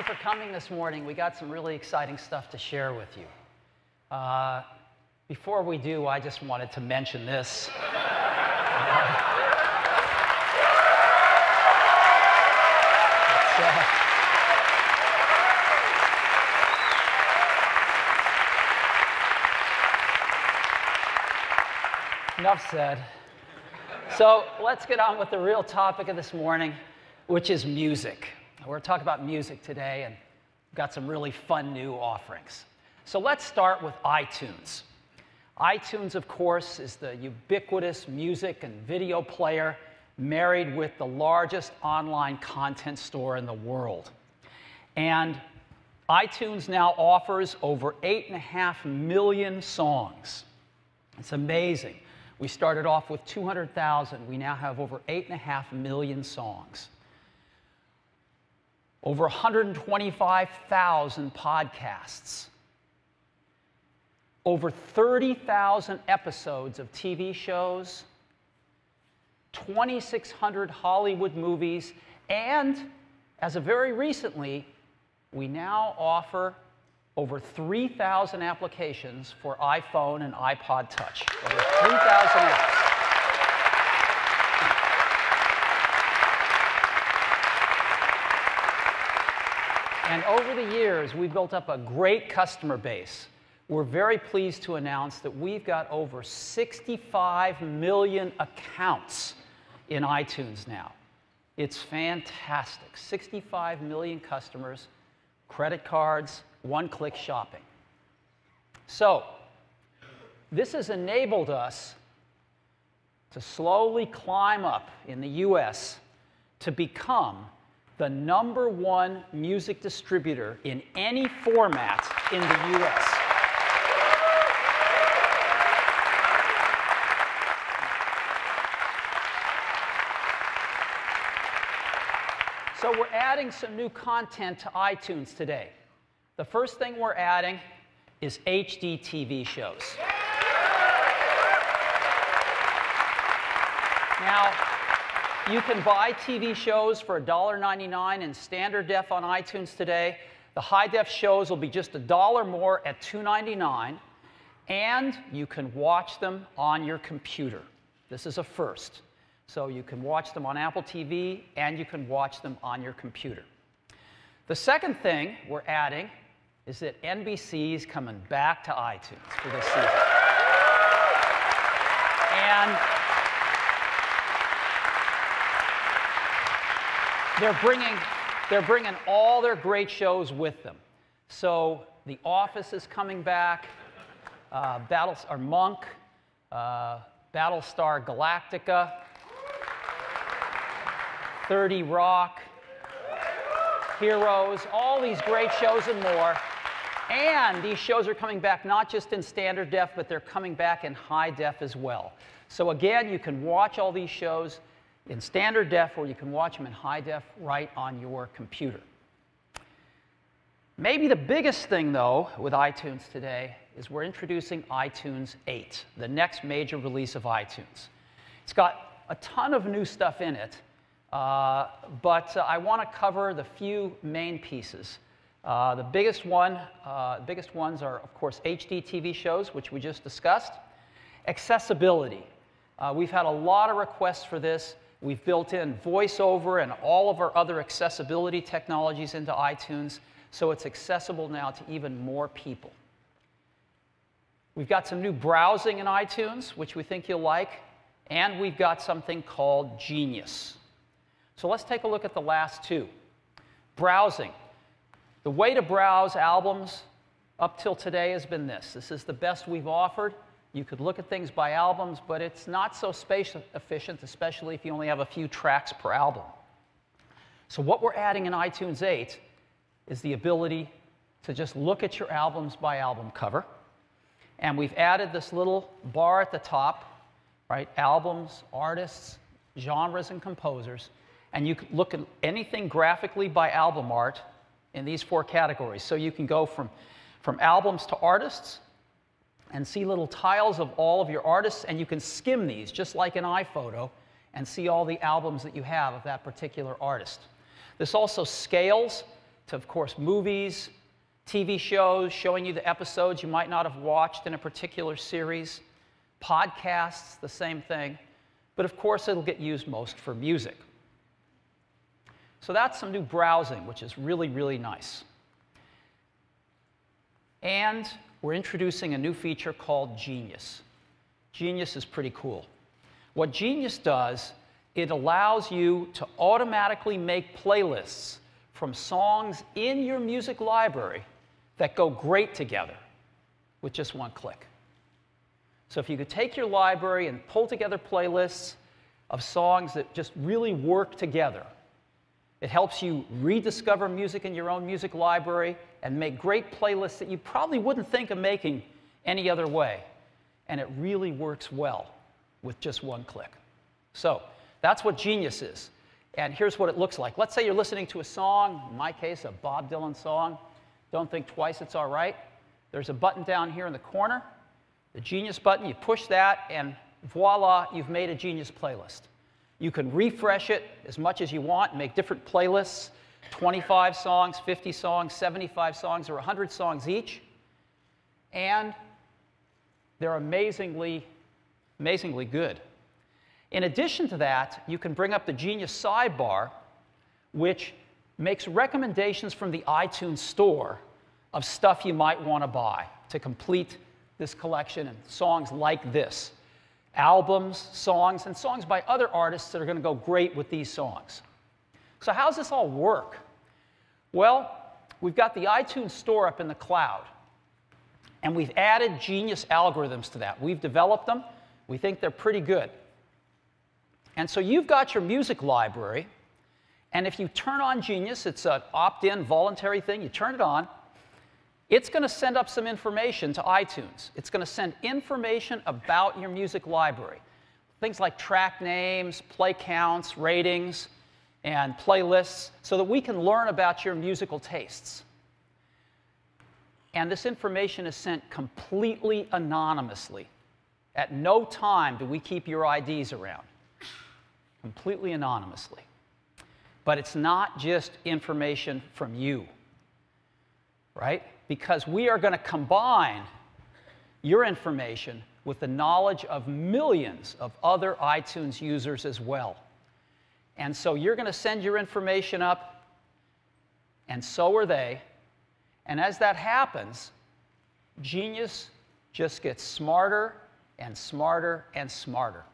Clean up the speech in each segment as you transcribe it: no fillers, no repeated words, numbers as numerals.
you for coming this morning. We got some really exciting stuff to share with you. Before we do, I just wanted to mention this. Enough said. So let's get on with the real topic of this morning, which is music. We're going to talk about music today, and we've got some really fun new offerings. So let's start with iTunes. iTunes, of course, is the ubiquitous music and video player married with the largest online content store in the world. And iTunes now offers over 8.5 million songs. It's amazing. We started off with 200,000. We now have over 8.5 million songs. Over 125,000 podcasts. Over 30,000 episodes of TV shows. 2,600 Hollywood movies. And, as of very recently, we now offer over 3,000 applications for iPhone and iPod Touch. Over 3,000 apps. And over the years, we've built up a great customer base. We're very pleased to announce that we've got over 65 million accounts in iTunes now. It's fantastic. 65 million customers, credit cards, one-click shopping. So, this has enabled us to slowly climb up in the US to become the #1 music distributor in any format in the US. So we're adding some new content to iTunes today. The first thing we're adding is HD TV shows. Now, you can buy TV shows for $1.99 in standard def on iTunes today. The high def shows will be just $1 more at $2.99, and you can watch them on your computer. This is a first. So you can watch them on Apple TV, and you can watch them on your computer. The second thing we're adding is that NBC is coming back to iTunes for this season. And they're bringing all their great shows with them. So The Office is coming back, Monk, Battlestar Galactica, 30 Rock, Heroes, all these great shows and more. And these shows are coming back not just in standard def, but they're coming back in high def as well. So again, you can watch all these shows in standard def, or you can watch them in high def right on your computer. Maybe the biggest thing, though, with iTunes today is we're introducing iTunes 8, the next major release of iTunes. It's got a ton of new stuff in it, but I want to cover the few main pieces. The biggest ones are, of course, HD TV shows, which we just discussed. Accessibility. We've had a lot of requests for this. We've built in VoiceOver and all of our other accessibility technologies into iTunes, so it's accessible now to even more people. We've got some new browsing in iTunes, which we think you'll like, and we've got something called Genius. So let's take a look at the last two. Browsing. The way to browse albums up till today has been this. This is the best we've offered. You could look at things by albums, but it's not so space efficient, especially if you only have a few tracks per album. So what we're adding in iTunes 8 is the ability to just look at your albums by album cover. And we've added this little bar at the top, right? Albums, artists, genres, and composers. And you can look at anything graphically by album art in these 4 categories. So you can go from albums to artists and see little tiles of all of your artists, and you can skim these, just like an iPhoto, and see all the albums that you have of that particular artist. This also scales to, of course, movies, TV shows, showing you the episodes you might not have watched in a particular series, podcasts, the same thing. But of course, it'll get used most for music. So that's some new browsing, which is really, really nice. And we're introducing a new feature called Genius. Genius is pretty cool. What Genius does, it allows you to automatically make playlists from songs in your music library that go great together with just one click. So if you could take your library and pull together playlists of songs that just really work together, it helps you rediscover music in your own music library and make great playlists that you probably wouldn't think of making any other way. And it really works well with just one click. So that's what Genius is. And here's what it looks like. Let's say you're listening to a song, in my case, a Bob Dylan song. Don't think twice, it's all right. There's a button down here in the corner, the Genius button. You push that, and voila, you've made a Genius playlist. You can refresh it as much as you want, make different playlists, 25 songs, 50 songs, 75 songs, or 100 songs each. And they're amazingly, amazingly good. In addition to that, you can bring up the Genius sidebar, which makes recommendations from the iTunes Store of stuff you might want to buy to complete this collection, and songs like this. Albums, songs, and songs by other artists that are going to go great with these songs. So how does this all work? Well, we've got the iTunes Store up in the cloud, and we've added Genius algorithms to that. We've developed them. We think they're pretty good. And so you've got your music library, and if you turn on Genius, it's an opt-in, voluntary thing, you turn it on, it's going to send up some information to iTunes. It's going to send information about your music library. Things like track names, play counts, ratings, and playlists, so that we can learn about your musical tastes. And this information is sent completely anonymously. At no time do we keep your IDs around. Completely anonymously. But it's not just information from you, right? Because we are going to combine your information with the knowledge of millions of other iTunes users as well. And so you're going to send your information up, and so are they. And as that happens, Genius just gets smarter and smarter and smarter.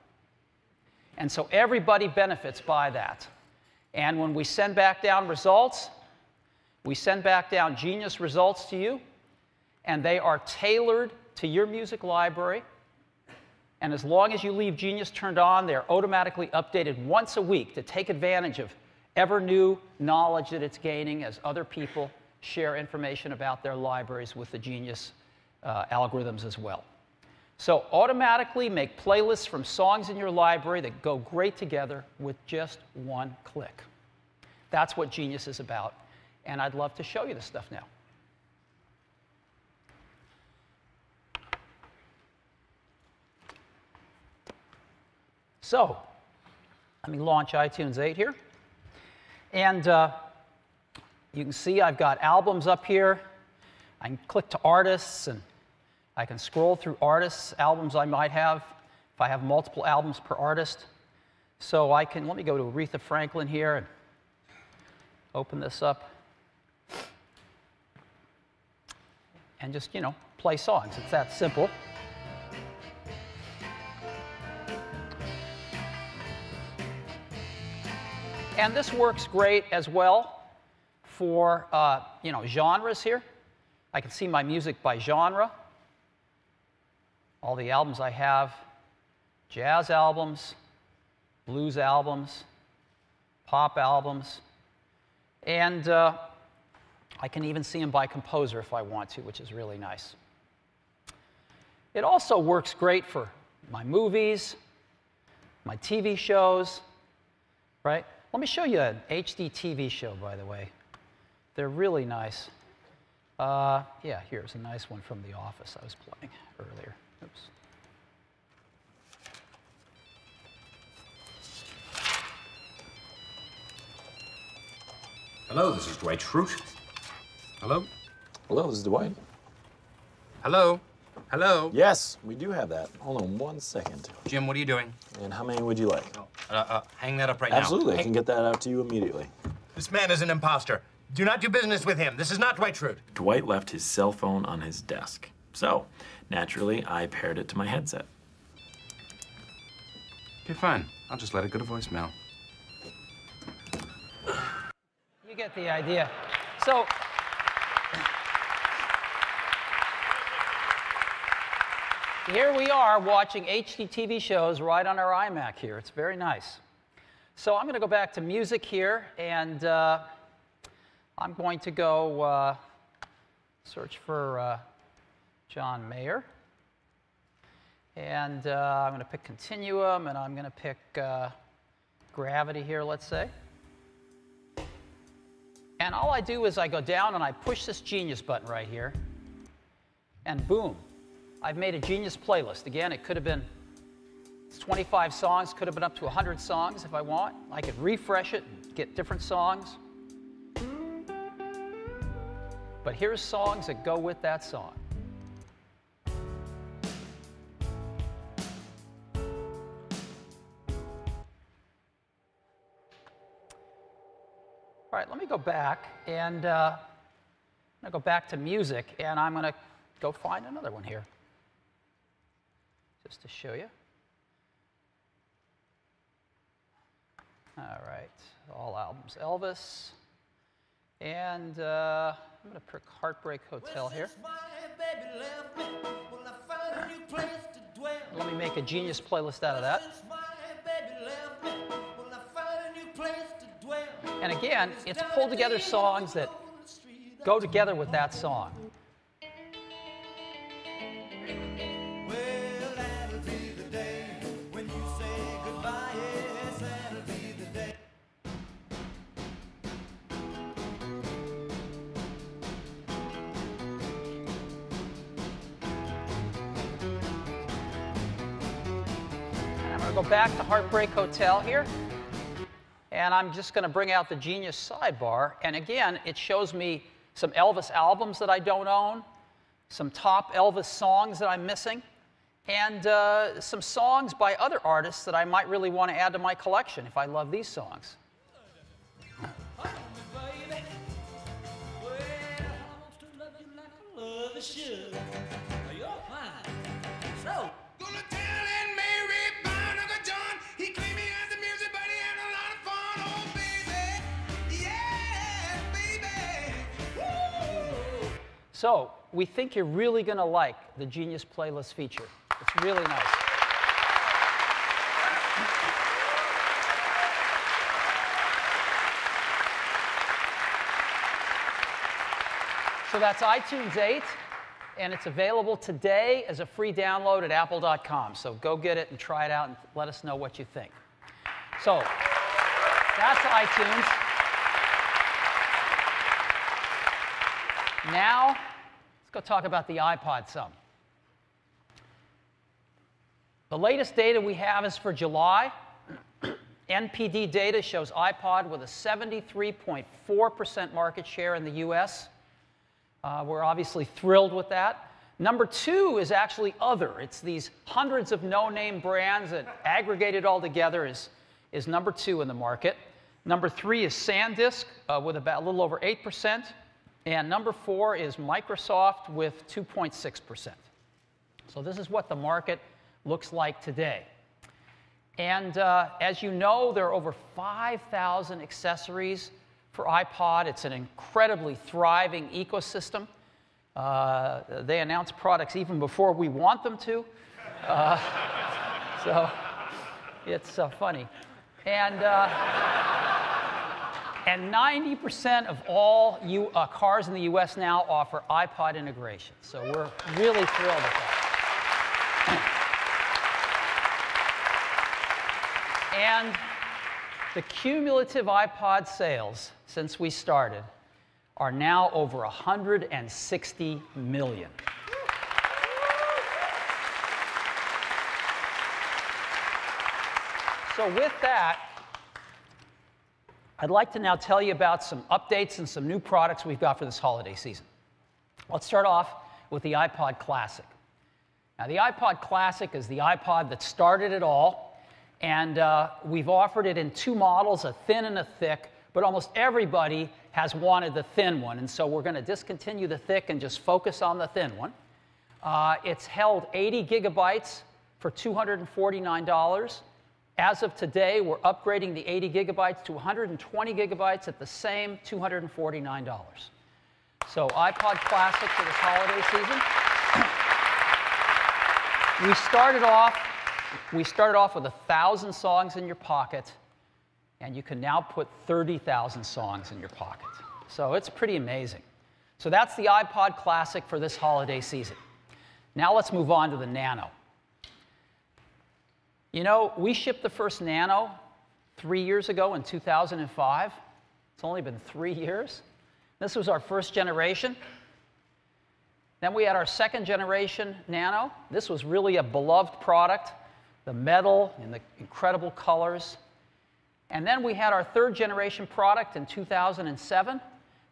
And so everybody benefits by that. And when we send back down results, we send back down Genius results to you, and they are tailored to your music library. And as long as you leave Genius turned on, they're automatically updated once a week to take advantage of ever new knowledge that it's gaining as other people share information about their libraries with the Genius algorithms as well. So automatically make playlists from songs in your library that go great together with just one click. That's what Genius is about. And I'd love to show you this stuff now. So let me launch iTunes 8 here. And you can see I've got albums up here. I can click to artists, and I can scroll through artists, albums I might have, if I have multiple albums per artist. So I can, let me go to Aretha Franklin here and open this up. And just, you know, play songs. It's that simple. And this works great as well for, you know, genres here. I can see my music by genre. All the albums I have, jazz albums, blues albums, pop albums, and I can even see them by composer if I want to, which is really nice. It also works great for my movies, my TV shows, right? Let me show you an HD TV show, by the way. They're really nice. Yeah, here's a nice one from The Office I was playing earlier. Oops. Hello, this is Dwight Schrute. Hello? Hello, this is Dwight. Hello? Hello? Yes, we do have that. Hold on 1 second. Jim, what are you doing? And how many would you like? Hang that up right Absolutely, now. I can get that out to you immediately. This man is an imposter. Do not do business with him. This is not Dwight Schrute. Dwight left his cell phone on his desk. So, naturally, I paired it to my headset. Okay, fine. I'll just let it go to voicemail. You get the idea. So, here we are watching HD TV shows right on our iMac here. It's very nice. So I'm going to go back to music here, and I'm going to go search for John Mayer. And I'm going to pick Continuum, and I'm going to pick Gravity here, let's say. And all I do is I go down and I push this Genius button right here, and boom, I've made a Genius playlist. Again, it could have been 25 songs, could have been up to 100 songs if I want. I could refresh it and get different songs. But here's songs that go with that song. All right, let me go back, and I'm going to go back to music, and I'm going to go find another one here, just to show you. All right, all albums, Elvis, and I'm going to pick Heartbreak Hotel here. Let me make a Genius playlist out of that. And again, it's pulled together songs that go together with that song. And I'm going to go back to Heartbreak Hotel here. And I'm just going to bring out the Genius sidebar. And again, it shows me some Elvis albums that I don't own, some top Elvis songs that I'm missing, and some songs by other artists that I might really want to add to my collection if I love these songs. So we think you're really going to like the Genius Playlist feature. It's really nice. So that's iTunes 8, and it's available today as a free download at apple.com. So go get it and try it out and let us know what you think. So that's iTunes. Now, let's go talk about the iPod some. The latest data we have is for July. NPD data shows iPod with a 73.4% market share in the US. We're obviously thrilled with that. Number 2 is actually other. It's these hundreds of no-name brands that aggregated all together is number 2 in the market. Number 3 is SanDisk with about a little over 8%. And number 4 is Microsoft with 2.6%. So this is what the market looks like today. And as you know, there are over 5,000 accessories for iPod. It's an incredibly thriving ecosystem. They announce products even before we want them to. So it's funny. And 90% of all cars in the US now offer iPod integration. So we're really thrilled with that. And the cumulative iPod sales since we started are now over 160 million. So with that, I'd like to now tell you about some updates and some new products we've got for this holiday season. Let's start off with the iPod Classic. Now, the iPod Classic is the iPod that started it all, and we've offered it in two models, a thin and a thick, but almost everybody has wanted the thin one, and so we're going to discontinue the thick and just focus on the thin one. It's held 80 gigabytes for $249. As of today, we're upgrading the 80 gigabytes to 120 gigabytes at the same $249. So iPod Classic for this holiday season. We started off with 1,000 songs in your pocket, and you can now put 30,000 songs in your pocket. So it's pretty amazing. So that's the iPod Classic for this holiday season. Now let's move on to the Nano. You know, we shipped the first Nano 3 years ago in 2005. It's only been 3 years. This was our first generation. Then we had our second generation Nano. This was really a beloved product, the metal and the incredible colors. And then we had our third generation product in 2007,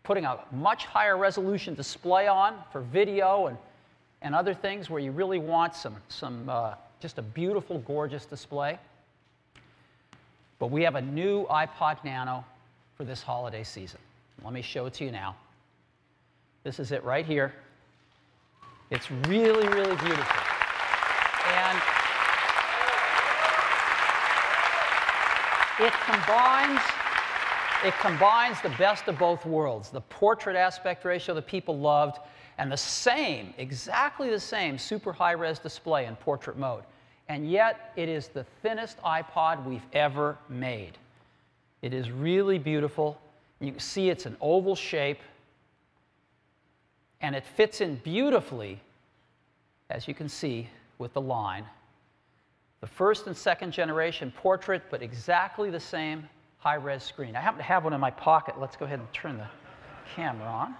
putting a much higher resolution display on for video and other things where you really want just a beautiful, gorgeous display. But we have a new iPod Nano for this holiday season. Let me show it to you now. This is it right here. It's really, really beautiful. And it combines the best of both worlds, the portrait aspect ratio that people loved, and exactly the same super high-res display in portrait mode. And yet, it is the thinnest iPod we've ever made. It is really beautiful. You can see it's an oval shape, and it fits in beautifully, as you can see, with the line. The first and second generation portrait, but exactly the same high-res screen. I happen to have one in my pocket. Let's go ahead and turn the camera on.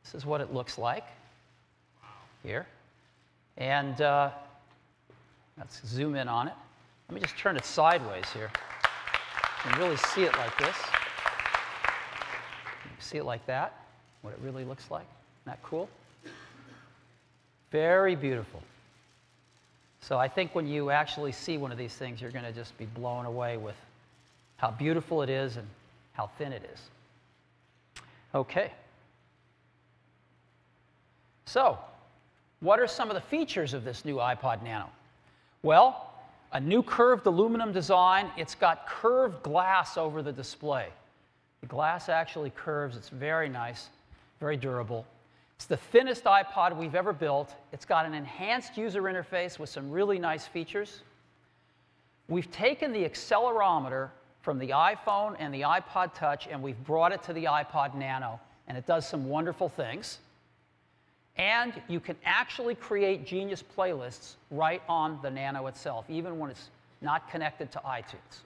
This is what it looks like here. And let's zoom in on it. Let me just turn it sideways here. You can really see it like this. You can see it like that, what it really looks like. Isn't that cool? Very beautiful. So I think when you actually see one of these things, you're going to just be blown away with how beautiful it is and how thin it is. Okay. So, what are some of the features of this new iPod Nano? Well, a new curved aluminum design. It's got curved glass over the display. The glass actually curves. It's very nice, very durable. It's the thinnest iPod we've ever built. It's got an enhanced user interface with some really nice features. We've taken the accelerometer from the iPhone and the iPod Touch, and we've brought it to the iPod Nano, and it does some wonderful things. And you can actually create Genius playlists right on the Nano itself, even when it's not connected to iTunes.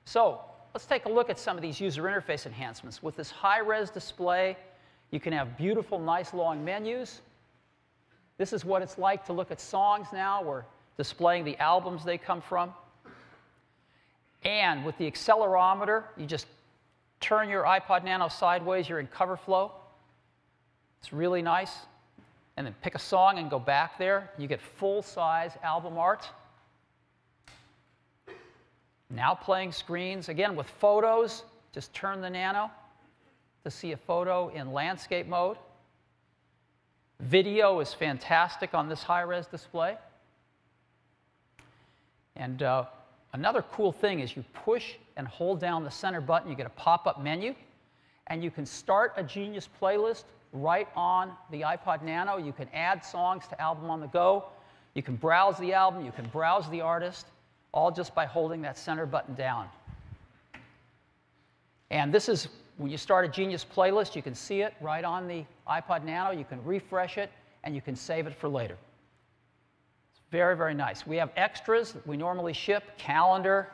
So let's take a look at some of these user interface enhancements. With this high-res display, you can have beautiful, nice, long menus. This is what it's like to look at songs now. We're displaying the albums they come from. And with the accelerometer, you just turn your iPod Nano sideways. You're in cover flow. It's really nice. And then pick a song and go back there. You get full-size album art. Now playing screens. Again, with photos, just turn the Nano to see a photo in landscape mode. Video is fantastic on this high-res display. And another cool thing is you push and hold down the center button. You get a pop-up menu. And you can start a Genius playlist right on the iPod Nano. You can add songs to Album on the Go. You can browse the album. You can browse the artist, all just by holding that center button down. And this is, when you start a Genius playlist, you can see it right on the iPod Nano. You can refresh it, and you can save it for later. It's very, very nice. We have extras that we normally ship: calendar,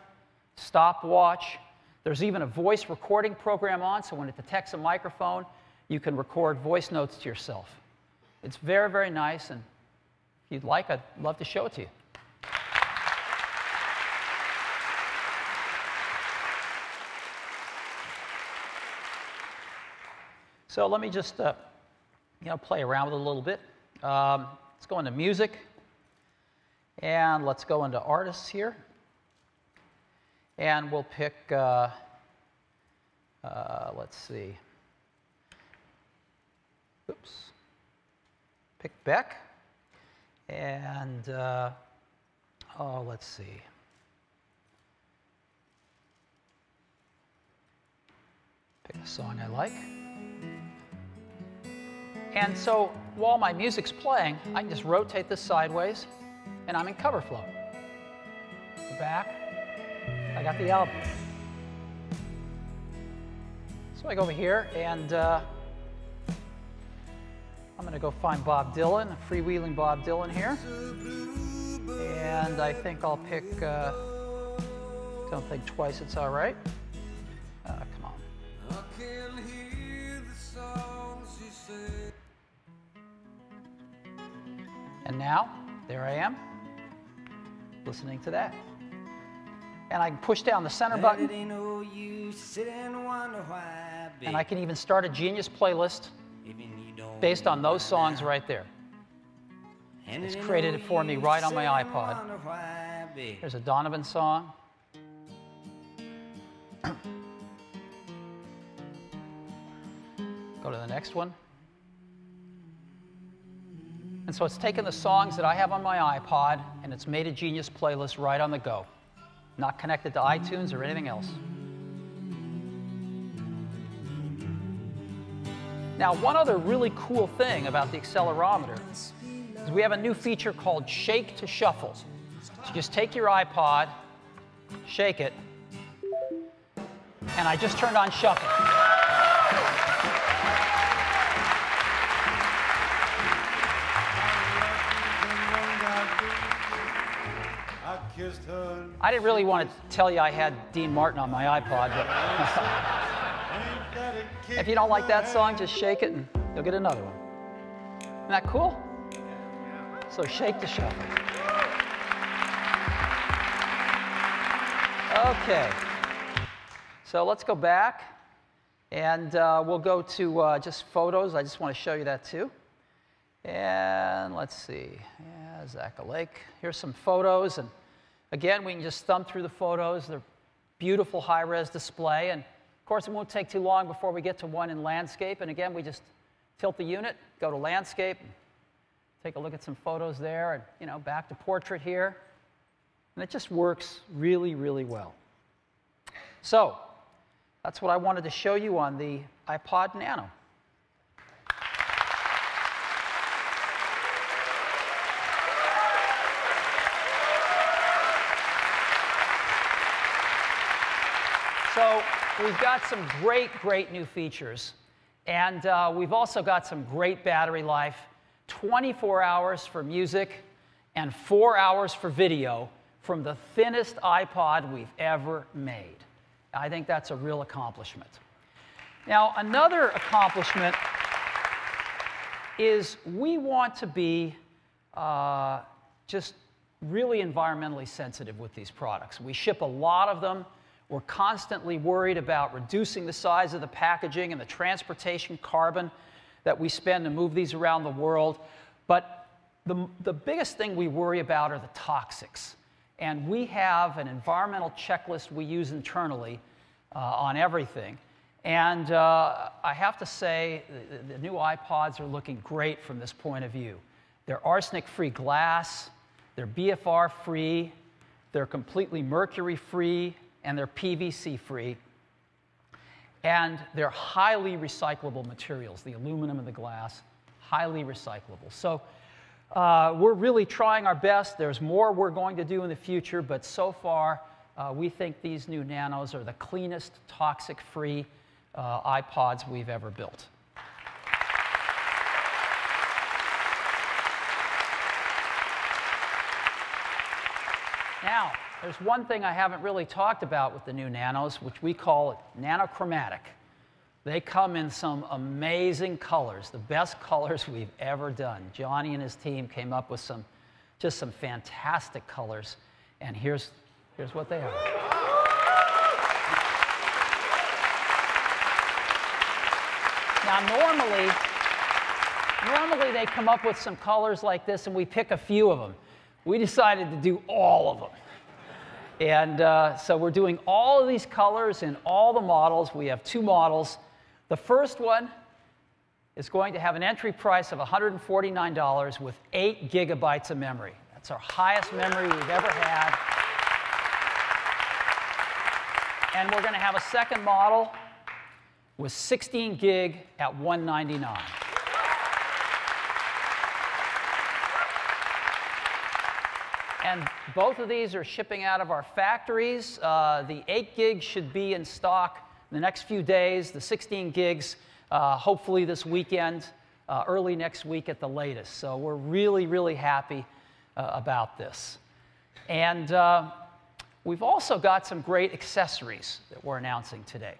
stopwatch. There's even a voice recording program on, so when it detects a microphone, you can record voice notes to yourself. It's very, very nice, and if you'd like, I'd love to show it to you. So let me just play around with it a little bit. Let's go into music, and let's go into artists here. And we'll pick, let's see, oops, pick Beck, and, let's see. Pick a song I like. And so while my music's playing, I can just rotate this sideways, and I'm in cover flow. The back, I got the album. So I go over here, and I'm going to go find Bob Dylan, freewheeling Bob Dylan here. And I think I'll pick, Don't Think Twice, It's All Right. Come on. And now, there I am, listening to that. And I can push down the center button, and I can even start a Genius playlist based on those songs right there. It's created it for me right on my iPod. There's a Donovan song. Go to the next one. And so it's taken the songs that I have on my iPod, and it's made a Genius playlist right on the go. Not connected to iTunes or anything else. Now, one other really cool thing about the accelerometer is we have a new feature called Shake to Shuffle. So just take your iPod, shake it, and I just turned on Shuffle. I didn't really want to tell you I had Dean Martin on my iPod, but if you don't like that song, just shake it and you'll get another one. Isn't that cool? So Shake to Shuffle. Okay. So let's go back, and we'll go to just photos. I just want to show you that too. And let's see. Yeah, Zaka Lake. Here's some photos, and again, we can just thumb through the photos. They're beautiful high-res display, and of course, it won't take too long before we get to one in landscape. And again, we just tilt the unit, go to landscape, take a look at some photos there, and back to portrait here, and it just works really, really well. So that's what I wanted to show you on the iPod Nano. So we've got some great new features. And we've also got some great battery life, 24 hours for music and 4 hours for video from the thinnest iPod we've ever made. I think that's a real accomplishment. Now, another accomplishment is we want to be just really environmentally sensitive with these products. We ship a lot of them. We're constantly worried about reducing the size of the packaging and the transportation carbon that we spend to move these around the world. But the biggest thing we worry about are the toxics. And we have an environmental checklist we use internally on everything. And I have to say, the new iPods are looking great from this point of view. They're arsenic-free glass, they're BFR-free, they're completely mercury-free, and they're PVC-free. And they're highly recyclable materials, the aluminum and the glass, highly recyclable. So we're really trying our best. There's more we're going to do in the future, but so far, we think these new Nanos are the cleanest, toxic-free iPods we've ever built. Now, there's one thing I haven't really talked about with the new Nanos, which we call nanochromatic. They come in some amazing colors, the best colors we've ever done. Johnny and his team came up with just some fantastic colors, and here's what they are. Now, normally they come up with some colors like this, and we pick a few of them. We decided to do all of them. And so we're doing all of these colors in all the models. We have 2 models. The first one is going to have an entry price of $149 with 8 gigabytes of memory. That's our highest memory we've ever had. And we're going to have a second model with 16 gig at $199. And both of these are shipping out of our factories. The 8 gig should be in stock in the next few days. The 16 gigs, hopefully this weekend, early next week at the latest. So we're really, really happy about this. And we've also got some great accessories that we're announcing today.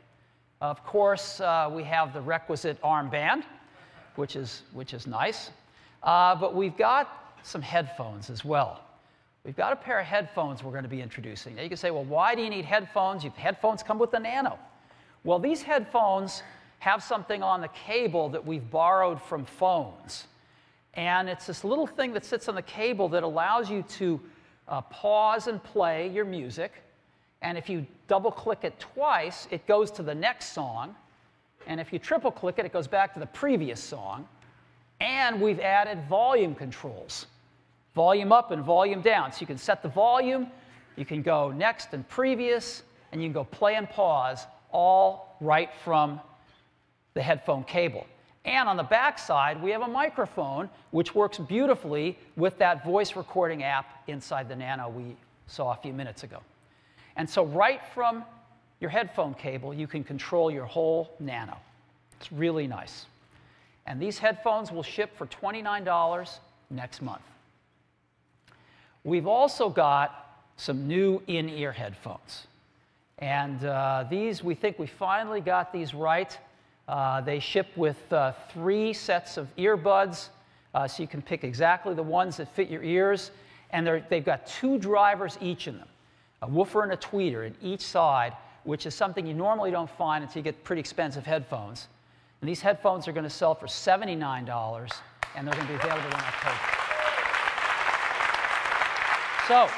Of course, we have the requisite armband, which is nice. But we've got some headphones as well. We've got a pair of headphones we're going to be introducing. Now you can say, well, why do you need headphones? Headphones come with the Nano. Well, these headphones have something on the cable that we've borrowed from phones. And it's this little thing that sits on the cable that allows you to pause and play your music. And if you double-click it twice, it goes to the next song. And if you triple-click it, it goes back to the previous song. And we've added volume controls. Volume up and volume down. So you can set the volume, you can go next and previous, and you can go play and pause all right from the headphone cable. And on the back side, we have a microphone, which works beautifully with that voice recording app inside the Nano we saw a few minutes ago. And so right from your headphone cable, you can control your whole Nano. It's really nice. And these headphones will ship for $29 next month. We've also got some new in-ear headphones. And these, we think we finally got these right. They ship with 3 sets of earbuds, so you can pick exactly the ones that fit your ears. And they've got 2 drivers each in them, a woofer and a tweeter in each side, which is something you normally don't find until you get pretty expensive headphones. And these headphones are going to sell for $79, and they're going to be available in October. So,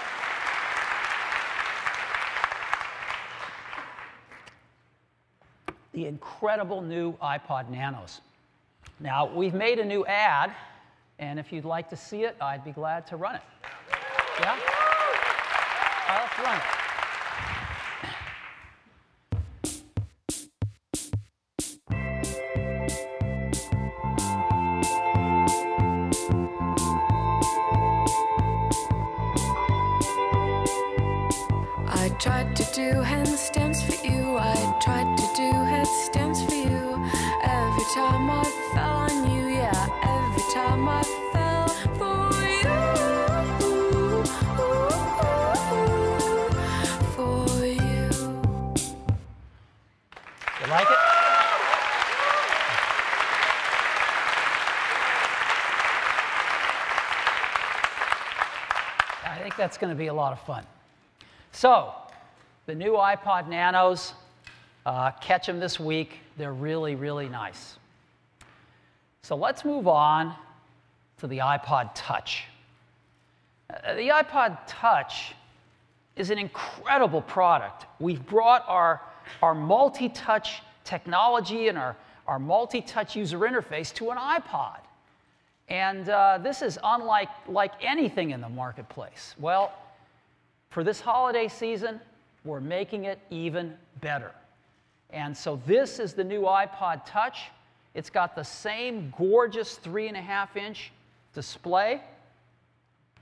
the incredible new iPod Nanos. Now, we've made a new ad, and if you'd like to see it, I'd be glad to run it. Yeah? Let's run it. I tried to do handstands for you. I tried to do headstands for you. Every time I fell on you, yeah. Every time I fell for you. For you. You like it? I think that's going to be a lot of fun. So, the new iPod Nanos, catch them this week. They're really, really nice. So let's move on to the iPod Touch. The iPod Touch is an incredible product. We've brought our multi-touch technology and our multi-touch user interface to an iPod. And this is unlike anything in the marketplace. Well, for this holiday season, we're making it even better. And so this is the new iPod Touch. It's got the same gorgeous 3.5-inch display,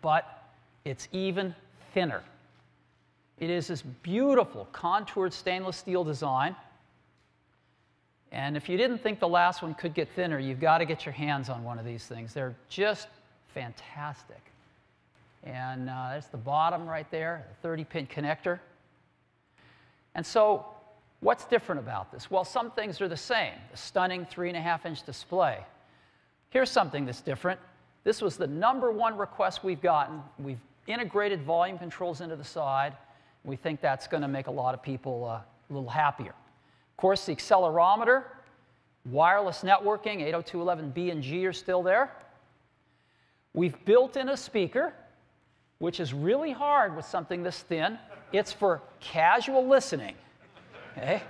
but it's even thinner. It is this beautiful contoured stainless steel design. And if you didn't think the last one could get thinner, you've got to get your hands on one of these things. They're just fantastic. And that's the bottom right there, the 30-pin connector. And so what's different about this? Well, some things are the same. The stunning 3.5-inch display. Here's something that's different. This was the #1 request we've gotten. We've integrated volume controls into the side. We think that's going to make a lot of people a little happier. Of course, the accelerometer, Wireless networking, 802.11b and G are still there. We've built in a speaker, which is really hard with something this thin. It's for casual listening. Okay?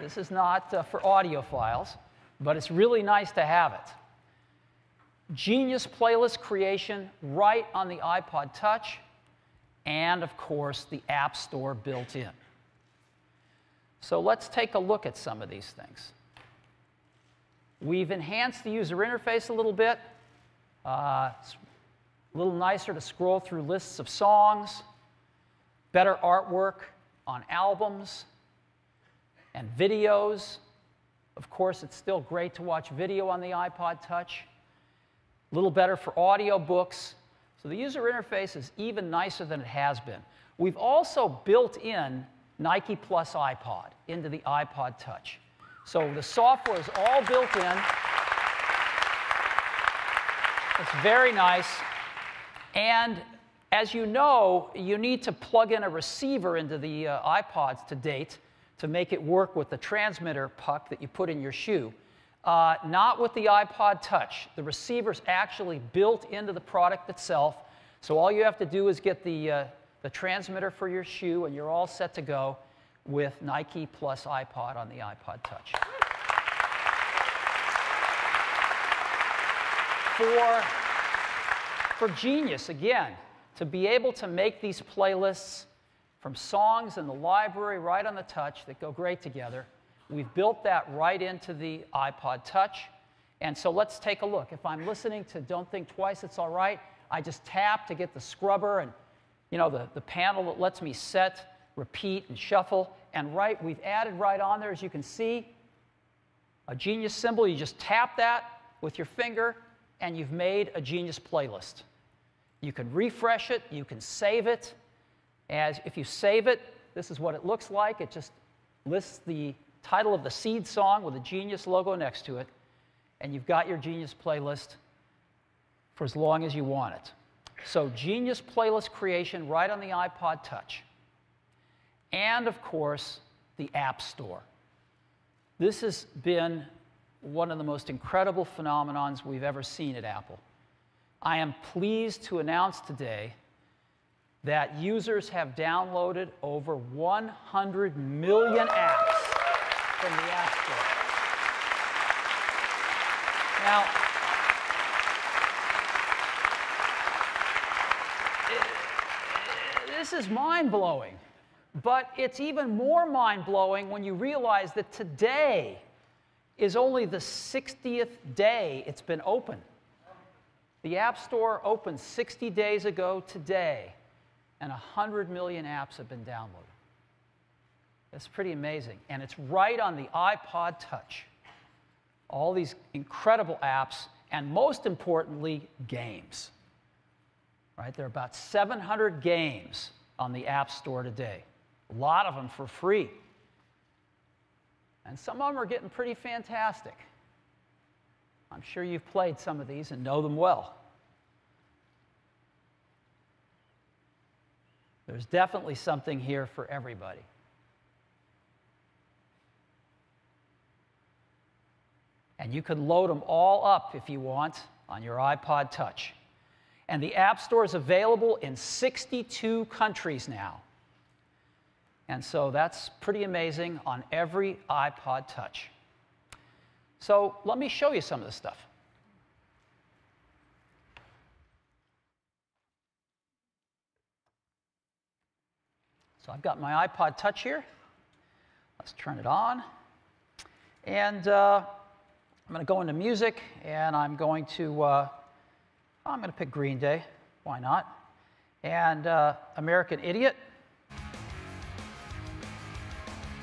This is not for audiophiles, but it's really nice to have it. Genius playlist creation right on the iPod Touch, and of course the App Store built in. So let's take a look at some of these things. We've enhanced the user interface a little bit. It's a little nicer to scroll through lists of songs, better artwork on albums and videos. Of course, it's still great to watch video on the iPod Touch. A little better for audiobooks. So the user interface is even nicer than it has been. We've also built in Nike Plus iPod into the iPod Touch. So the software is all built in. It's very nice. And as you know, you need to plug in a receiver into the iPods to date to make it work with the transmitter puck that you put in your shoe. Not with the iPod Touch. The receiver's actually built into the product itself. So all you have to do is get the transmitter for your shoe, and you're all set to go with Nike Plus iPod on the iPod Touch. For Genius, again, to be able to make these playlists from songs in the library right on the Touch that go great together, we've built that right into the iPod Touch. And so let's take a look. If I'm listening to Don't Think Twice, It's All Right, I just tap to get the scrubber and, you know, the panel that lets me set, repeat, and shuffle. And we've added right on there, as you can see, a Genius symbol. You just tap that with your finger, and you've made a Genius playlist. You can refresh it. You can save it. If you save it, this is what it looks like. It just lists the title of the seed song with a Genius logo next to it, and you've got your Genius playlist for as long as you want it. So Genius playlist creation right on the iPod Touch. And of course, the App Store. This has been one of the most incredible phenomenons we've ever seen at Apple. I am pleased to announce today that users have downloaded over 100 million apps from the App Store. Now, this is mind-blowing, but it's even more mind-blowing when you realize that today is only the 60th day it's been open. The App Store opened 60 days ago today, and 100 million apps have been downloaded. That's pretty amazing. And it's right on the iPod Touch. All these incredible apps, and most importantly, games. Right? There are about 700 games on the App Store today. A lot of them for free. And some of them are getting pretty fantastic. I'm sure you've played some of these and know them well. There's definitely something here for everybody. And you can load them all up if you want on your iPod Touch. And the App Store is available in 62 countries now. And so that's pretty amazing on every iPod Touch. So let me show you some of this stuff. So I've got my iPod Touch here. Let's turn it on. And I'm going to go into music, and I'm going to pick Green Day. Why not? And American Idiot.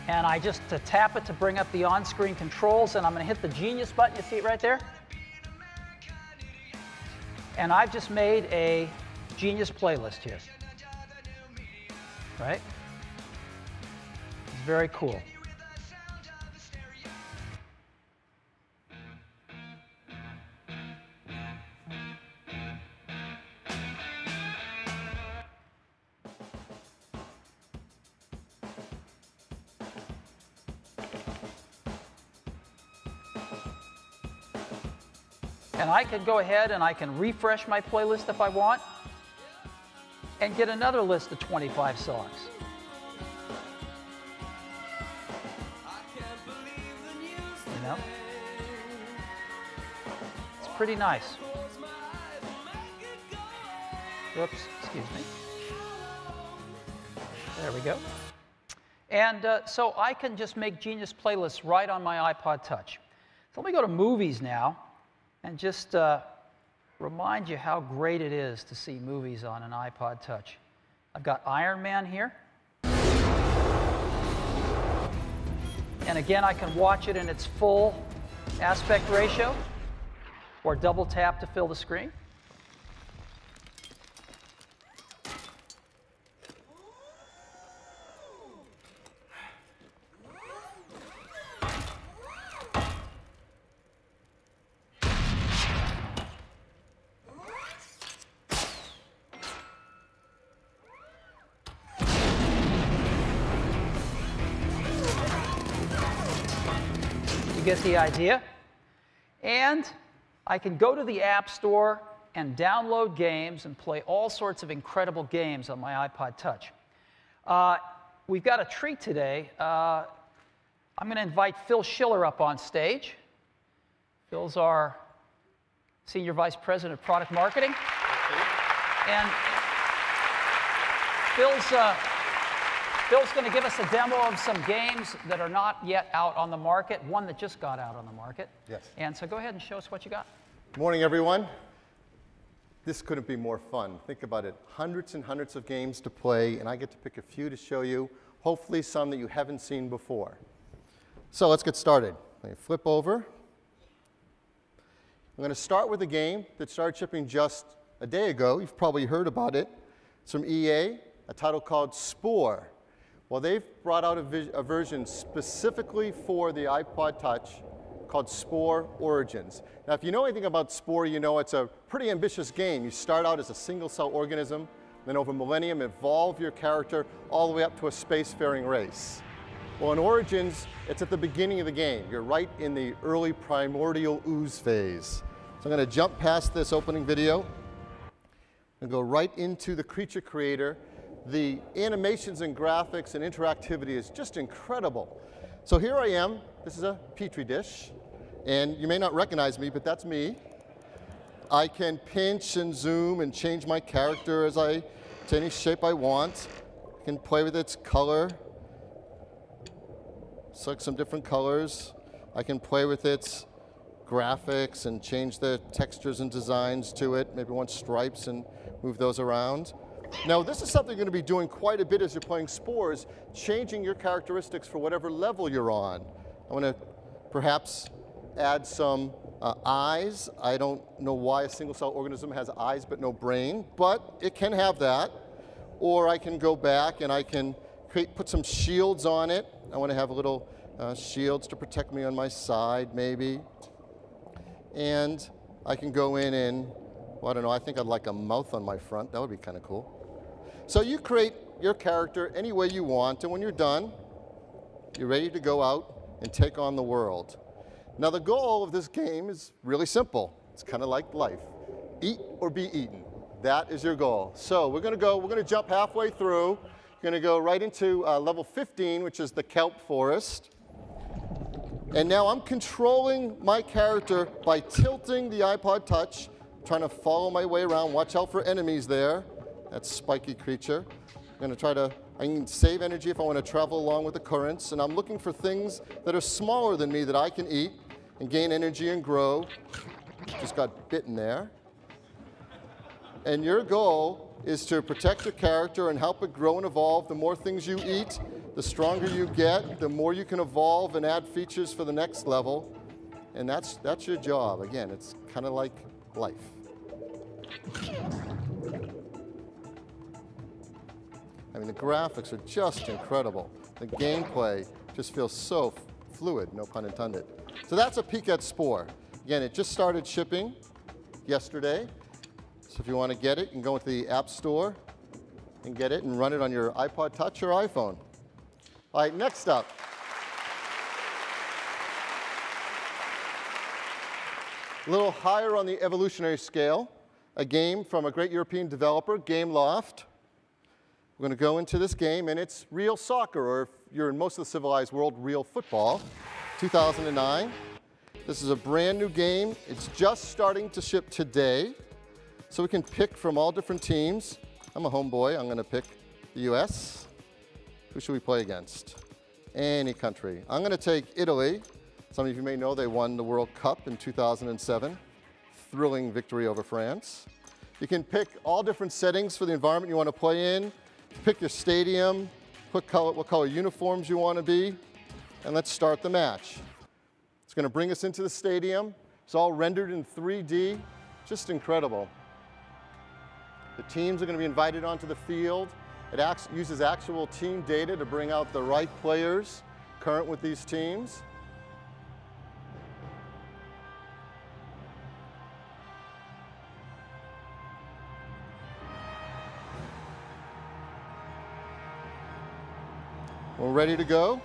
And I just tap it to bring up the on-screen controls, and I'm going to hit the Genius button. You see it right there? And I've just made a Genius playlist here. Right? It's very cool. And I can go ahead and I can refresh my playlist if I want and get another list of 25 songs. You know? It's pretty nice. Whoops, excuse me. There we go. And so I can just make Genius playlists right on my iPod Touch. So let me go to movies now and just remind you how great it is to see movies on an iPod Touch. I've got Iron Man here. And again, I can watch it in its full aspect ratio or double tap to fill the screen. You get the idea? And I can go to the App Store and download games and play all sorts of incredible games on my iPod Touch. We've got a treat today. I'm going to invite Phil Schiller up on stage. Phil's our Senior Vice President of Product Marketing. And Phil's going to give us a demo of some games that are not yet out on the market, one that just got out on the market. Yes. And so go ahead and show us what you got. Good morning, everyone. This couldn't be more fun. Think about it. Hundreds and hundreds of games to play, and I get to pick a few to show you, hopefully some that you haven't seen before. So let's get started. Let me flip over. I'm going to start with a game that started shipping just a day ago. You've probably heard about it. It's from EA, a title called Spore. Well, they've brought out a version specifically for the iPod Touch called Spore Origins. Now, if you know anything about Spore, you know it's a pretty ambitious game. You start out as a single-cell organism, then over millennium evolve your character all the way up to a spacefaring race. Well, in Origins, it's at the beginning of the game. You're right in the early primordial ooze phase. So I'm going to jump past this opening video and go right into the creature creator. The animations and graphics and interactivity is just incredible. So here I am. This is a Petri dish. And you may not recognize me, but that's me. I can pinch and zoom and change my character to any shape I want. I can play with its color. Select some different colors. I can play with its graphics and change the textures and designs to it. Maybe want stripes and move those around. Now, this is something you're going to be doing quite a bit as you're playing Spores, changing your characteristics for whatever level you're on. I want to perhaps add some eyes. I don't know why a single-cell organism has eyes but no brain, but it can have that. Or I can go back and I can put some shields on it. I want to have little shields to protect me on my side, maybe. And I can go in and, well, I don't know, I think I'd like a mouth on my front. That would be kind of cool. So you create your character any way you want, and when you're done, you're ready to go out and take on the world. Now, the goal of this game is really simple. It's kind of like life. Eat or be eaten. That is your goal. So we're going to jump halfway through. We're going to go right into level 15, which is the kelp forest. And now I'm controlling my character by tilting the iPod Touch, trying to follow my way around. Watch out for enemies there. That spiky creature. I'm going to I can save energy if I want to travel along with the currents. And I'm looking for things that are smaller than me that I can eat and gain energy and grow. Just got bitten there. And your goal is to protect your character and help it grow and evolve. The more things you eat, the stronger you get, the more you can evolve and add features for the next level. And that's your job. Again, it's kind of like life. I mean, the graphics are just incredible. The gameplay just feels so fluid, no pun intended. So that's a peek at Spore. Again, it just started shipping yesterday. So if you want to get it, you can go into the App Store and get it and run it on your iPod Touch or iPhone. All right, next up. All A little higher on the evolutionary scale, a game from a great European developer, Gameloft. We're going to go into this game, and it's real soccer, or if you're in most of the civilized world, real football, 2009. This is a brand new game. It's just starting to ship today. So we can pick from all different teams. I'm a homeboy. I'm going to pick the US. Who should we play against? Any country. I'm going to take Italy. Some of you may know they won the World Cup in 2007. Thrilling victory over France. You can pick all different settings for the environment you want to play in. Pick your stadium, what color uniforms you want to be, and let's start the match. It's going to bring us into the stadium. It's all rendered in 3D. Just incredible. The teams are going to be invited onto the field. It uses actual team data to bring out the right players current with these teams. We're ready to go.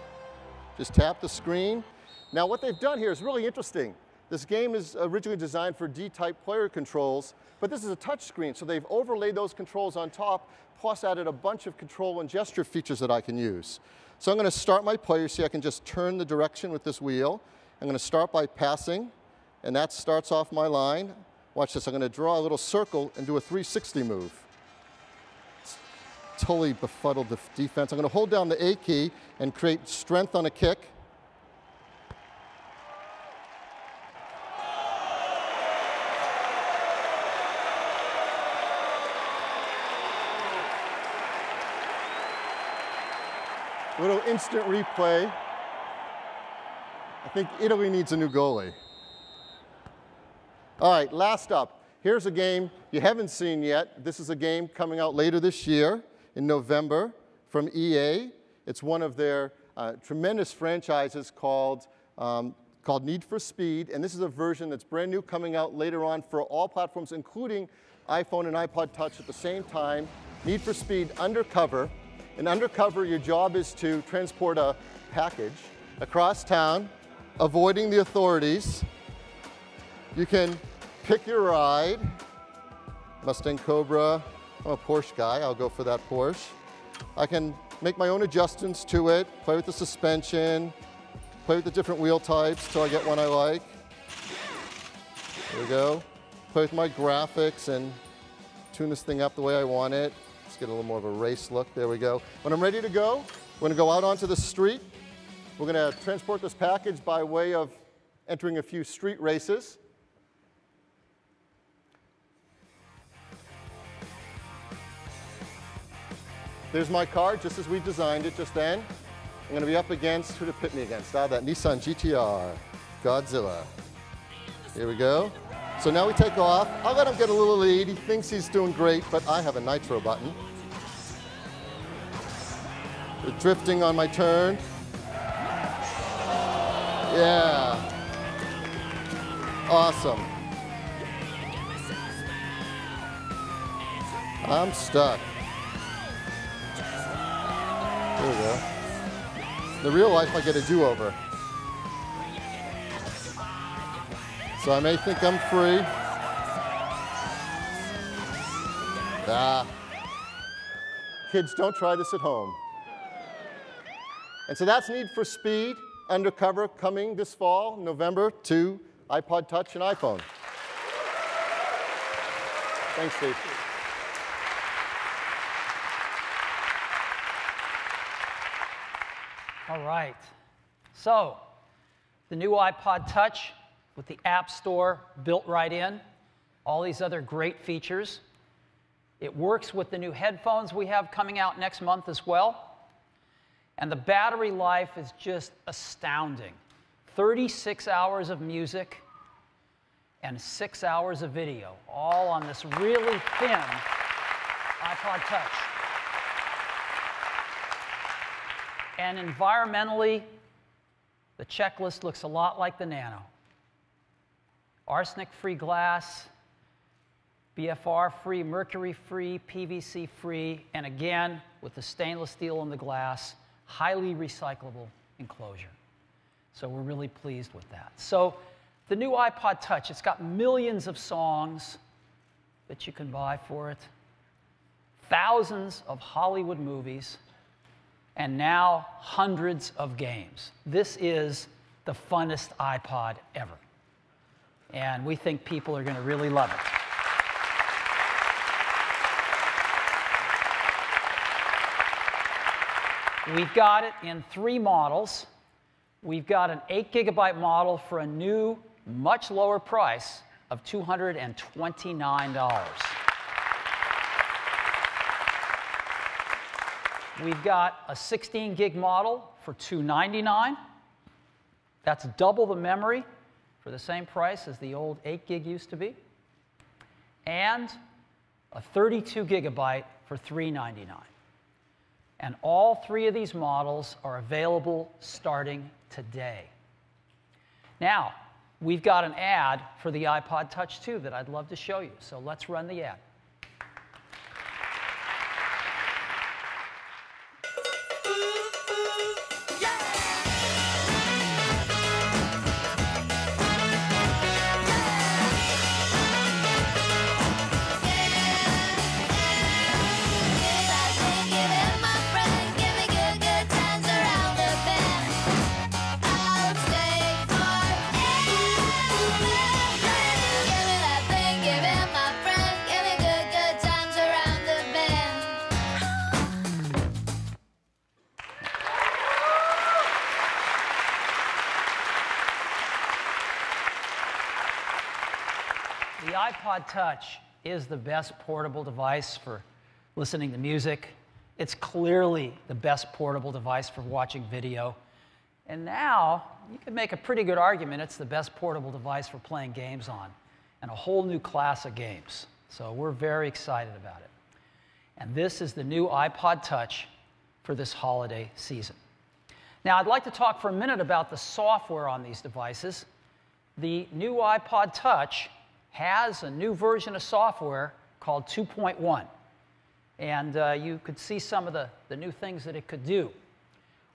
Just tap the screen. Now what they've done here is really interesting. This game is originally designed for D-type player controls, but this is a touch screen, so they've overlaid those controls on top, plus added a bunch of control and gesture features that I can use. So I'm going to start my player. See, I can just turn the direction with this wheel. I'm going to start by passing, and that starts off my line. Watch this. I'm going to draw a little circle and do a 360 move. Totally befuddled the defense. I'm going to hold down the A key and create strength on a kick. A little instant replay. I think Italy needs a new goalie. All right, last up. Here's a game you haven't seen yet. This is a game coming out later this year in November from EA. It's one of their tremendous franchises called Need for Speed, and this is a version that's brand new coming out later on for all platforms, including iPhone and iPod Touch at the same time. Need for Speed Undercover. In Undercover, your job is to transport a package across town, avoiding the authorities. You can pick your ride. Mustang Cobra. I'm a Porsche guy. I'll go for that Porsche. I can make my own adjustments to it, play with the suspension, play with the different wheel types till I get one I like. There we go. Play with my graphics and tune this thing up the way I want it. Let's get a little more of a race look. There we go. When I'm ready to go, we're going to go out onto the street. We're going to transport this package by way of entering a few street races. There's my car, just as we designed it just then. I'm going to be up against, who to pit me against? That Nissan GT-R, Godzilla. Here we go. So now we take off. I'll let him get a little lead. He thinks he's doing great, but I have a nitro button. We're drifting on my turn. Yeah. Awesome. I'm stuck. There we go. In real life, I get a do-over. So I may think I'm free. Kids, don't try this at home. And so that's Need for Speed Undercover coming this fall, November, to iPod Touch and iPhone. Thanks, Steve. All right. So, the new iPod Touch with the App Store built right in, all these other great features. It works with the new headphones we have coming out next month as well. And the battery life is just astounding. 36 hours of music and 6 hours of video, all on this really thin iPod Touch. And environmentally, the checklist looks a lot like the Nano. Arsenic-free glass, BFR-free, mercury-free, PVC-free, and again, with the stainless steel in the glass, highly recyclable enclosure. So we're really pleased with that. So The new iPod Touch, it's got millions of songs that you can buy for it, thousands of Hollywood movies, and now hundreds of games. This is the funnest iPod ever. And we think people are going to really love it. We've got it in 3 models. We've got an 8 gigabyte model for a new, much lower price of $229. We've got a 16 gig model for $299. That's double the memory for the same price as the old 8 gig used to be. And a 32 gigabyte for $399. And all 3 of these models are available starting today. Now, we've got an ad for the iPod Touch 2 that I'd love to show you. So let's run the ad. The iPod Touch is the best portable device for listening to music. It's clearly the best portable device for watching video. And now, you can make a pretty good argument it's the best portable device for playing games on, and a whole new class of games. So we're very excited about it. And this is the new iPod Touch for this holiday season. Now, I'd like to talk for a minute about the software on these devices. The new iPod Touch has a new version of software called 2.1. And you could see some of the new things that it could do.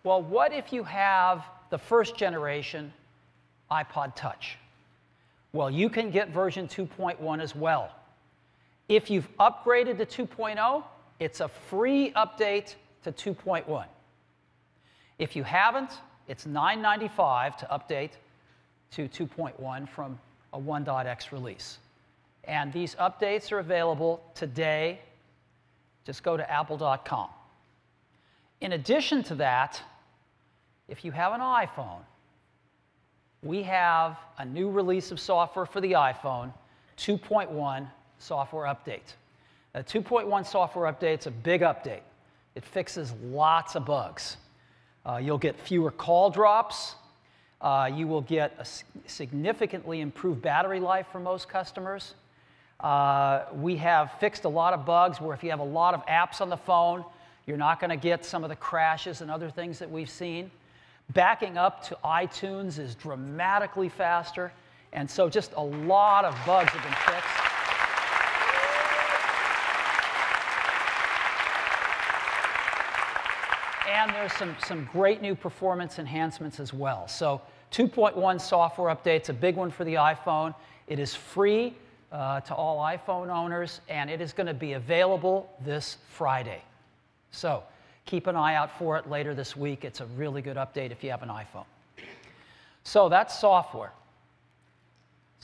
Well, what if you have the first generation iPod Touch? Well, you can get version 2.1 as well. If you've upgraded to 2.0, it's a free update to 2.1. If you haven't, it's $9.95 to update to 2.1 from a 1.x release. And these updates are available today. Just go to apple.com. In addition to that, if you have an iPhone, we have a new release of software for the iPhone, 2.1 software update. A 2.1 software update's a big update. It fixes lots of bugs. You'll get fewer call drops. You will get a significantly improved battery life for most customers. We have fixed a lot of bugs where if you have a lot of apps on the phone, you're not going to get some of the crashes and other things that we've seen. Backing up to iTunes is dramatically faster, and so just a lot of bugs have been fixed. And there's some great new performance enhancements as well. So 2.1 software update's a big one for the iPhone. It is free to all iPhone owners, and it is going to be available this Friday. So keep an eye out for it later this week. It's a really good update if you have an iPhone. So that's software.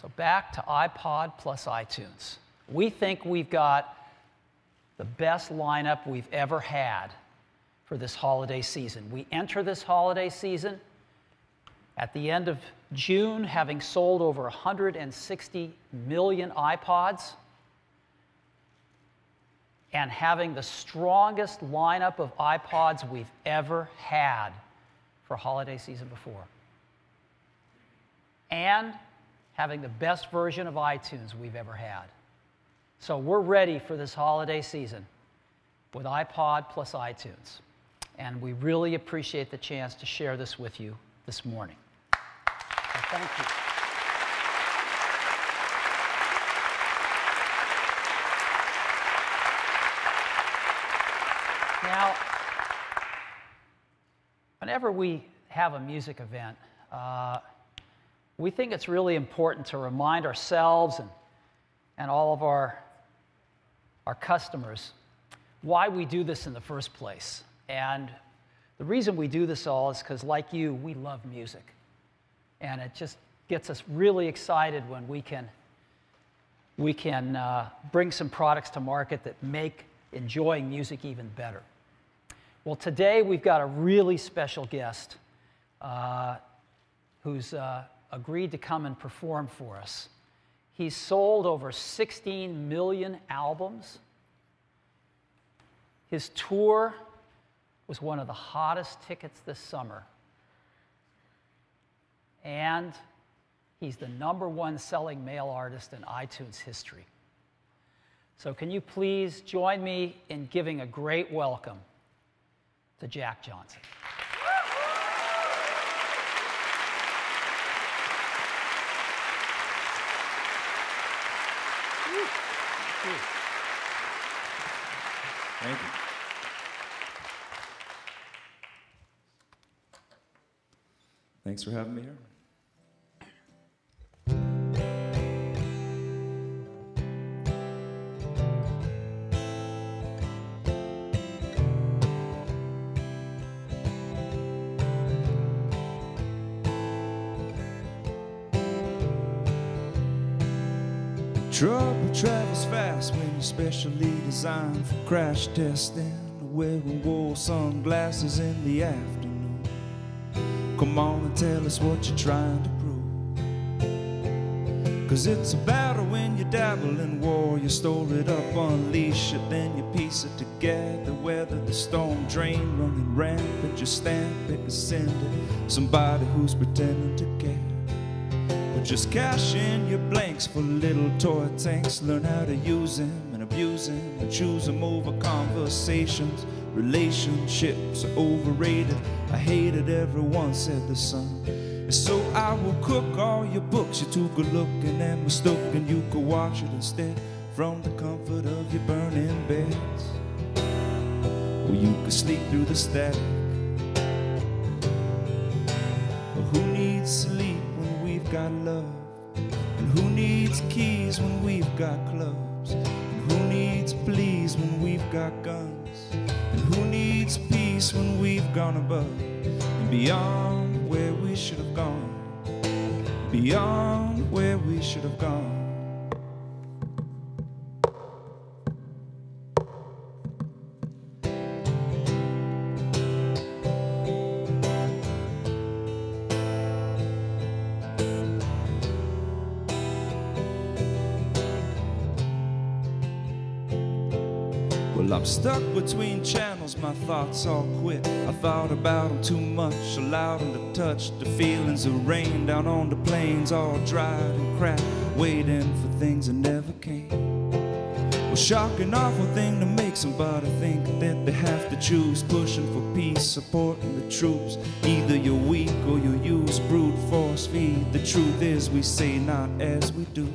So back to iPod plus iTunes. We think we've got the best lineup we've ever had for this holiday season. We enter this holiday season at the end of June, having sold over 160 million iPods and having the strongest lineup of iPods we've ever had for holiday season before. And having the best version of iTunes we've ever had. So we're ready for this holiday season with iPod plus iTunes. And we really appreciate the chance to share this with you this morning. So thank you. Now, whenever we have a music event, we think it's really important to remind ourselves and all of our customers why we do this in the first place. And the reason we do this all is because, like you, we love music. And it just gets us really excited when we can bring some products to market that make enjoying music even better. Well, today we've got a really special guest who's agreed to come and perform for us. He's sold over 16 million albums. His tour was one of the hottest tickets this summer. And he's the #1 selling male artist in iTunes history. So can you please join me in giving a great welcome to Jack Johnson. Thank you. Thanks for having me here. Trouble travels fast when you're specially designed for crash testing. Wearing wool sunglasses in the afternoon. Come on and tell us what you're trying to prove. 'Cause it's a battle when you dabble in war. You store it up, unleash it, then you piece it together. Weather the storm, drain, running rampant. You stamp it and send it. Somebody who's pretending to care. Just cash in your blanks for little toy tanks. Learn how to use them and abuse them and choose them over conversations. Relationships are overrated. I hate it, everyone said the sun. And so I will cook all your books. You're too good looking and mistaken. You could watch it instead from the comfort of your burning beds. Or you could sleep through the static. Or who needs sleep when we've got love? And who needs keys when we've got clubs? And who needs pleas when we've got guns? And who needs peace when we've gone above and beyond where we should have gone? Beyond where we should have gone. Well, I'm stuck between channels, my thoughts all quit. I thought about them too much, allowed them to touch the feelings of rain down on the plains, all dried and cracked, waiting for things that never came. Well, shocking, awful thing to make somebody think that they have to choose, pushing for peace, supporting the troops. Either you're weak or you use brute force feed. The truth is we say not as we do.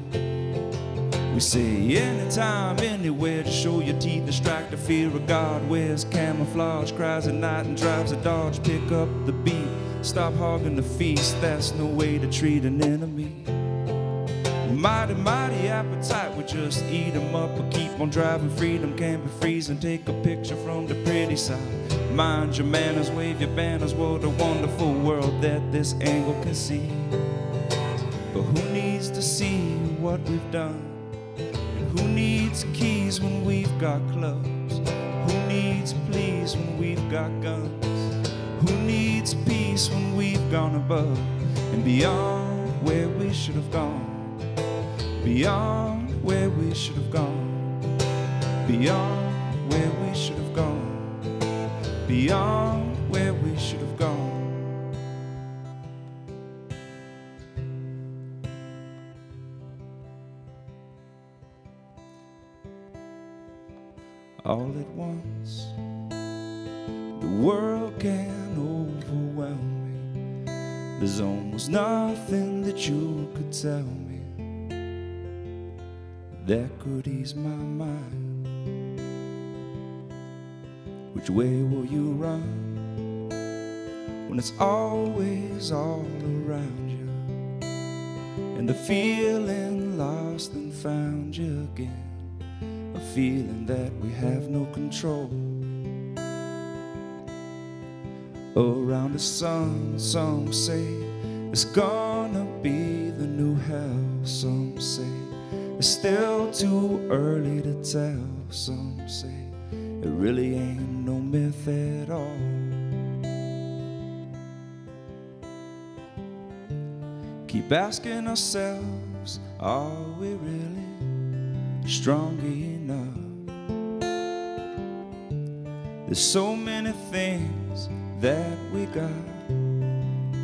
We say anytime, anywhere, to show your teeth and strike the fear of God. Wears camouflage, cries at night and drives a Dodge. Pick up the beat, stop hogging the feast. That's no way to treat an enemy. Mighty, mighty appetite, we just eat them up or keep on driving. Freedom can't be freezing, take a picture from the pretty side. Mind your manners, wave your banners. What a wonderful world that this angle can see. But who needs to see what we've done? Who needs keys when we've got clubs? Who needs pleas when we've got guns? Who needs peace when we've gone above and beyond where we should have gone? Beyond where we should have gone. Beyond where we should have gone. Beyond where we should have gone. All at once, the world can overwhelm me. There's almost nothing that you could tell me that could ease my mind. Which way will you run when it's always all around you? and the feeling lost and found you again, a feeling that we have no control. Around the sun, some say it's gonna be the new hell. Some say it's still too early to tell. Some say it really ain't no myth at all. Keep asking ourselves, are we really strong enough? There's so many things that we got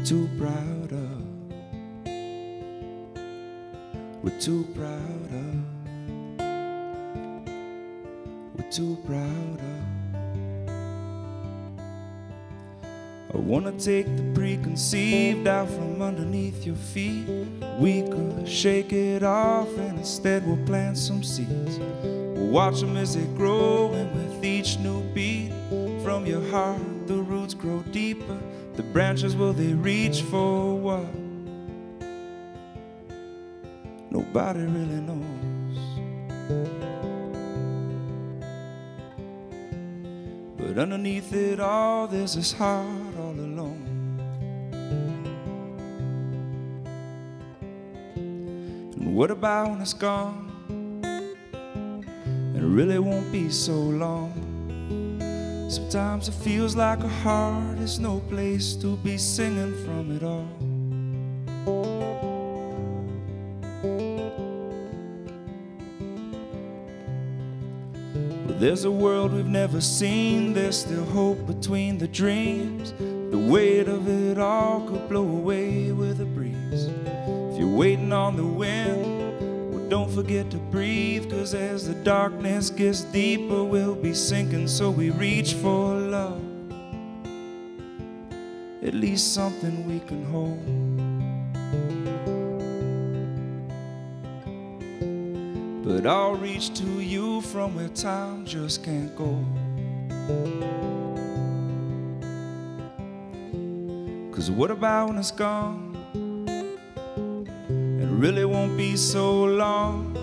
too proud of. We're too proud of. We're too proud of. I wanna take the preconceived out from underneath your feet. We could shake it off and instead we'll plant some seeds. We'll watch them as they grow, and with each new beat from your heart the roots grow deeper. The branches, will they reach for what? Nobody really knows. But underneath it all, there's this heart all alone. And what about when it's gone? And it really won't be so long. Sometimes it feels like a heart is no place to be singing from it all. But there's a world we've never seen. There's still hope between the dreams. The weight of it all could blow away with a breeze. If you're waiting on the wind, don't forget to breathe, 'cause as the darkness gets deeper, we'll be sinking, so we reach for love. At least something we can hold. But I'll reach to you from where time just can't go. 'Cause what about when it's gone? It really won't be so long.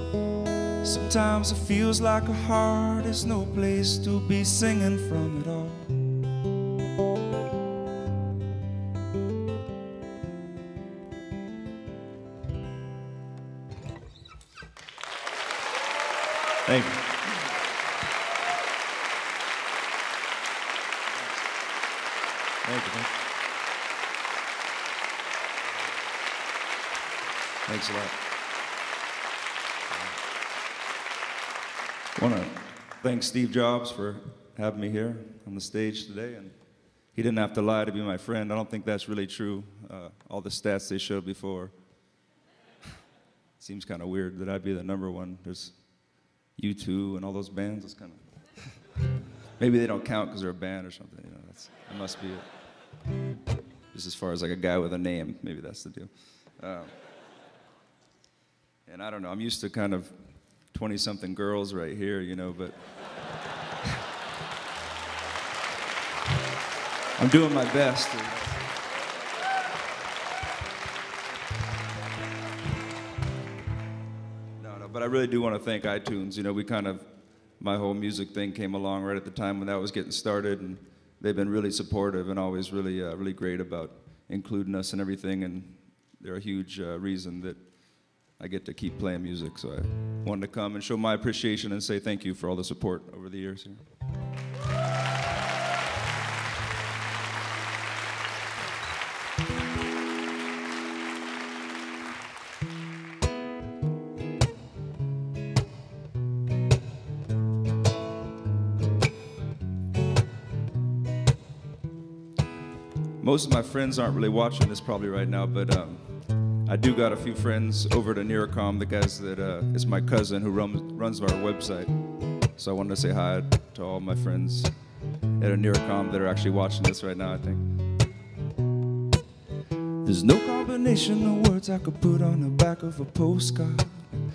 Sometimes it feels like a heart is no place to be singing from it all. Thank you. Thank you. Thanks a lot. I want to thank Steve Jobs for having me here on the stage today. And he didn't have to lie to be my friend. I don't think that's really true. All the stats they showed before. Seems kind of weird that I'd be the number one. There's U2 and all those bands. It's kind of maybe they don't count because they're a band or something. You know, that must be it. Just as far as like a guy with a name, maybe that's the deal. And I don't know, I'm used to kind of 20-something girls right here, you know, but I'm doing my best. No, but I really do want to thank iTunes. You know, my whole music thing came along right at the time when that was getting started, and they've been really supportive and always really, really great about including us and everything, and they're a huge reason that I get to keep playing music. So I wanted to come and show my appreciation and say thank you for all the support over the years here. Most of my friends aren't really watching this probably right now, but I do got a few friends over at Aniricom, the guys that is my cousin who runs our website. So I wanted to say hi to all my friends at Aniricom that are actually watching this right now, I think. There's no combination of words I could put on the back of a postcard.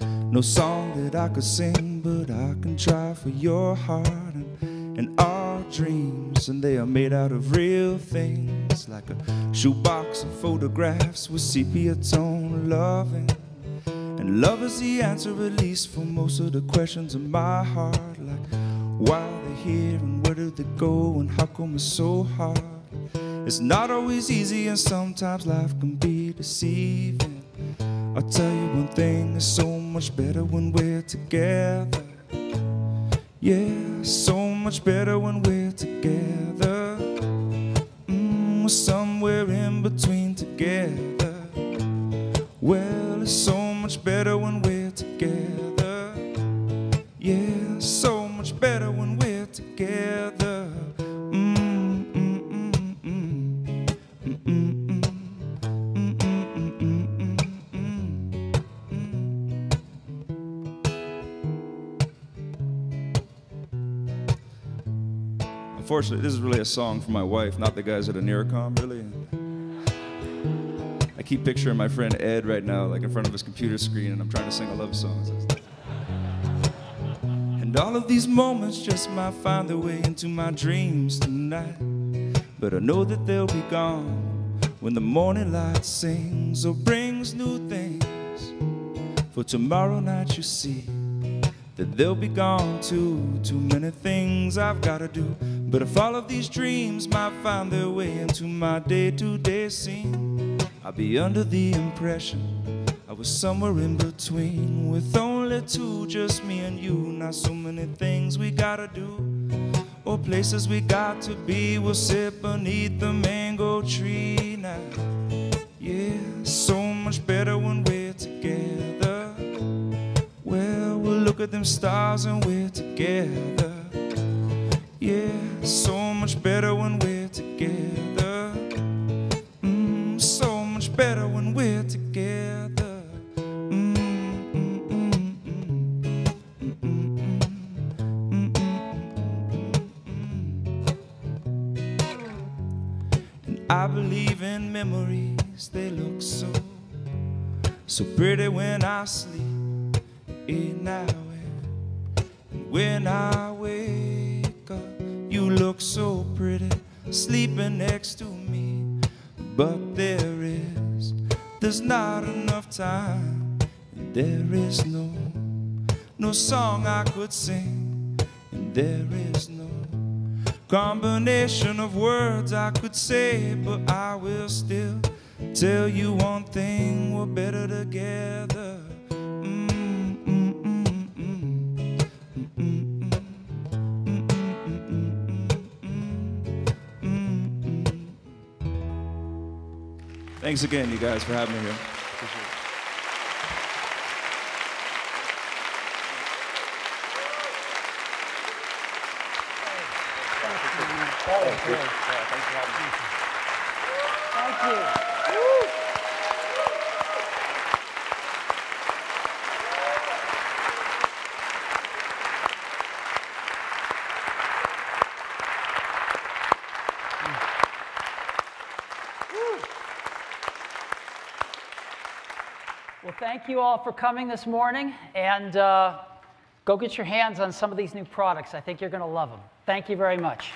No song that I could sing, but I can try for your heart and our dreams. And they are made out of real things, like a shoebox of photographs with sepia tone loving. And love is the answer, at least for most of the questions in my heart. Like, why are they here and where do they go and how come it's so hard? It's not always easy and sometimes life can be deceiving. I'll tell you one thing, it's so much better when we're together. Yeah, so much better when we're together. We're somewhere in between together. Well, it's so much better when we're together. Yeah, so much better when we're together. Unfortunately, this is really a song for my wife, not the guys at Aniricom, really. I keep picturing my friend Ed right now, like in front of his computer screen, and I'm trying to sing a love song. And all of these moments just might find their way into my dreams tonight. But I know that they'll be gone when the morning light sings or brings new things. For tomorrow night you see that they'll be gone too. Too many things I've gotta do. But if all of these dreams might find their way into my day-to-day scene, I'll be under the impression I was somewhere in between, with only two, just me and you. Not so many things we gotta do, or places we got to be. We'll sit beneath the mango tree now. Yeah, so much better when we're together. Well, we'll look at them stars and we're together. Yeah, so much better when we're together. So much better when we're together. And I believe in memories, they look so pretty when I sleep in that way. And when I wake up, you look so pretty sleeping next to me. But there's not enough time, and there is no song I could sing, and there is no combination of words I could say. But I will still tell you one thing, we're better together. Thanks again, you guys, for having me here. Appreciate it. Thank you. Well, thank you all for coming this morning, and go get your hands on some of these new products. I think you're going to love them. Thank you very much.